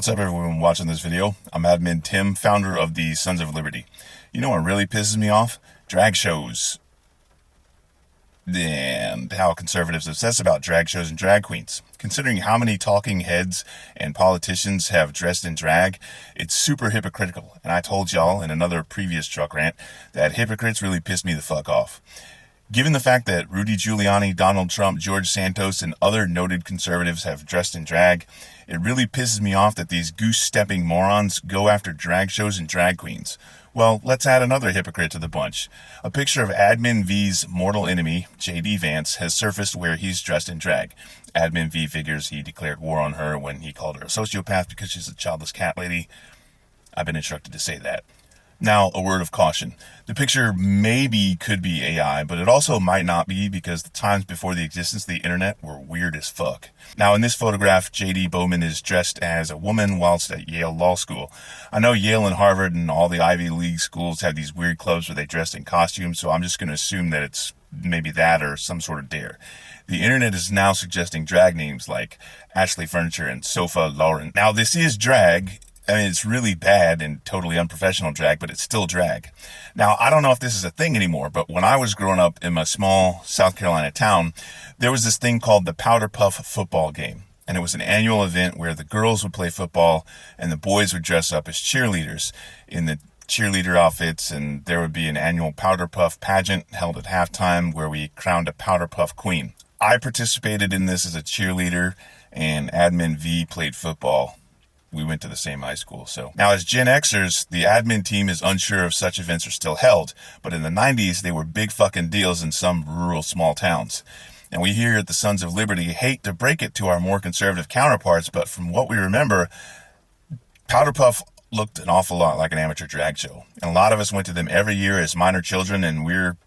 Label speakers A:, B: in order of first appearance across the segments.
A: What's up, everyone watching this video? I'm admin Tim, founder of the Sons of Liberty. You know what really pisses me off? Drag shows. And how conservatives obsess about drag shows and drag queens. Considering how many talking heads and politicians have dressed in drag, it's super hypocritical. And I told y'all in another previous truck rant that hypocrites really pissed me the fuck off. Given the fact that Rudy Giuliani, Donald Trump, George Santos, and other noted conservatives have dressed in drag, it really pisses me off that these goose-stepping morons go after drag shows and drag queens. Well, let's add another hypocrite to the bunch. A picture of Admin V's mortal enemy, Shady Vance, has surfaced where he's dressed in drag. Admin V figures he declared war on her when he called her a sociopath because she's a childless cat lady. I've been instructed to say that. Now, a word of caution. The picture maybe could be AI, but it also might not be because the times before the existence of the internet were weird as fuck. Now, in this photograph, J.D. Bowman is dressed as a woman whilst at Yale Law School. I know Yale and Harvard and all the Ivy League schools have these weird clubs where they dress in costumes, so I'm just going to assume that it's maybe that or some sort of dare. The internet is now suggesting drag names like Ashley Furniture and Sopha Loren. Now, this is drag. I mean, it's really bad and totally unprofessional drag, but it's still drag. Now, I don't know if this is a thing anymore, but when I was growing up in my small South Carolina town, there was this thing called the Powderpuff football game. And it was an annual event where the girls would play football and the boys would dress up as cheerleaders in the cheerleader outfits, and there would be an annual Powderpuff pageant held at halftime where we crowned a Powderpuff queen. I participated in this as a cheerleader, and Admin V played football. We went to the same high school. So now, as Gen Xers, the admin team is unsure if such events are still held, but in the 90s, they were big fucking deals in some rural small towns. And we here at the Sons of Liberty hate to break it to our more conservative counterparts, but from what we remember, Powderpuff looked an awful lot like an amateur drag show. And a lot of us went to them every year as minor children, and we're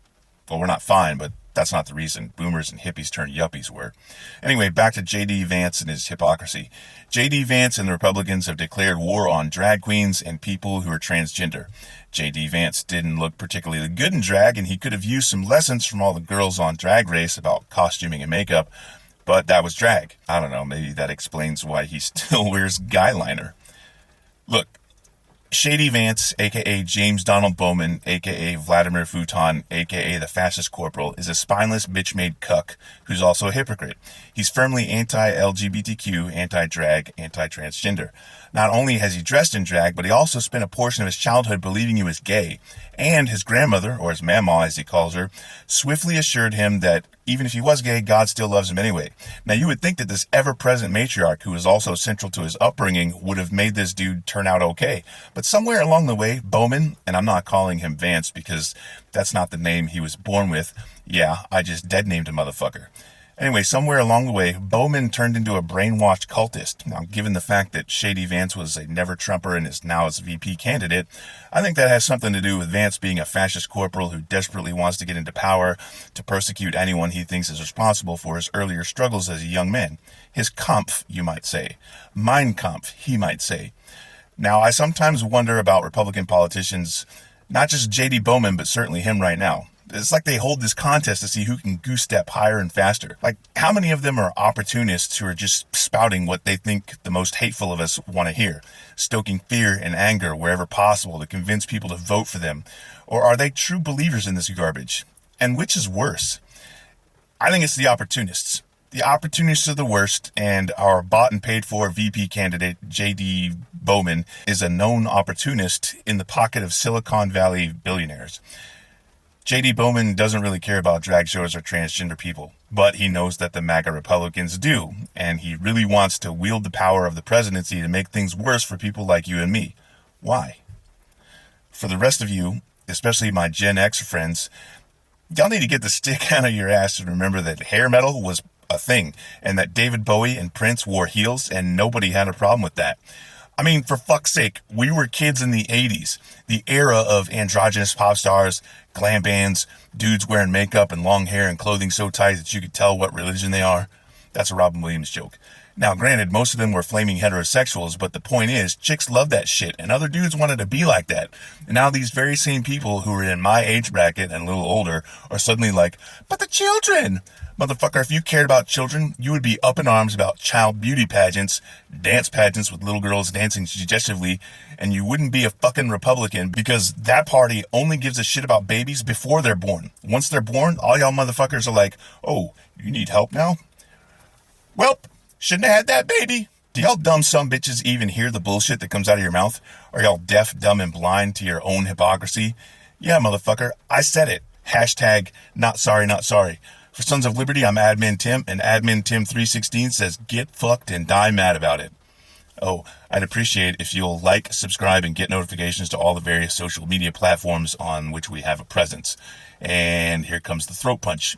A: not fine, but that's not the reason. Boomers and hippies turned yuppies were. Anyway, back to J.D. Vance and his hypocrisy. J.D. Vance and the Republicans have declared war on drag queens and people who are transgender. J.D. Vance didn't look particularly good in drag, and he could have used some lessons from all the girls on Drag Race about costuming and makeup, but that was drag. I don't know, maybe that explains why he still wears guy liner. Look, Shady Vance, a.k.a. James Donald Bowman, a.k.a. Vladimir Futon, a.k.a. the fascist corporal, is a spineless bitch-made cuck who's also a hypocrite. He's firmly anti-LGBTQ, anti-drag, anti-transgender. Not only has he dressed in drag, but he also spent a portion of his childhood believing he was gay. And his grandmother, or his mama as he calls her, swiftly assured him that even if he was gay, God still loves him anyway. Now, you would think that this ever-present matriarch, who is also central to his upbringing, would have made this dude turn out okay. But somewhere along the way, Bowman, and I'm not calling him Vance because that's not the name he was born with. Yeah, I just dead-named a motherfucker. Anyway, somewhere along the way, Bowman turned into a brainwashed cultist. Now, given the fact that Shady Vance was a never-Trumper and is now his VP candidate, I think that has something to do with Vance being a fascist corporal who desperately wants to get into power to persecute anyone he thinks is responsible for his earlier struggles as a young man. His Kampf, you might say. Mein Kampf, he might say. Now, I sometimes wonder about Republican politicians, not just J.D. Bowman, but certainly him right now. It's like they hold this contest to see who can goose step higher and faster. Like, how many of them are opportunists who are just spouting what they think the most hateful of us want to hear, stoking fear and anger wherever possible to convince people to vote for them? Or are they true believers in this garbage? And which is worse? I think it's the opportunists. The opportunists are the worst, and our bought and paid for VP candidate, J.D. Bowman, is a known opportunist in the pocket of Silicon Valley billionaires. J.D. Bowman doesn't really care about drag shows or transgender people, but he knows that the MAGA Republicans do, and he really wants to wield the power of the presidency to make things worse for people like you and me. Why? For the rest of you, especially my Gen X friends, y'all need to get the stick out of your ass and remember that hair metal was a thing, and that David Bowie and Prince wore heels, and nobody had a problem with that. I mean, for fuck's sake, we were kids in the 80s, the era of androgynous pop stars, glam bands, dudes wearing makeup and long hair and clothing so tight that you could tell what religion they are. That's a Robin Williams joke. Now, granted, most of them were flaming heterosexuals, but the point is, chicks love that shit, and other dudes wanted to be like that. And now these very same people who are in my age bracket and a little older are suddenly like, but the children! Motherfucker, if you cared about children, you would be up in arms about child beauty pageants, dance pageants with little girls dancing suggestively, and you wouldn't be a fucking Republican because that party only gives a shit about babies before they're born. Once they're born, all y'all motherfuckers are like, oh, you need help now? Welp, shouldn't have had that baby. Do y'all dumb some bitches even hear the bullshit that comes out of your mouth? Are y'all deaf, dumb, and blind to your own hypocrisy? Yeah, motherfucker, I said it. Hashtag not sorry, not sorry. For Sons of Liberty, I'm Admin Tim, and Admin Tim 316 says get fucked and die mad about it. Oh, I'd appreciate if you'll like, subscribe, and get notifications to all the various social media platforms on which we have a presence. And here comes the throat punch.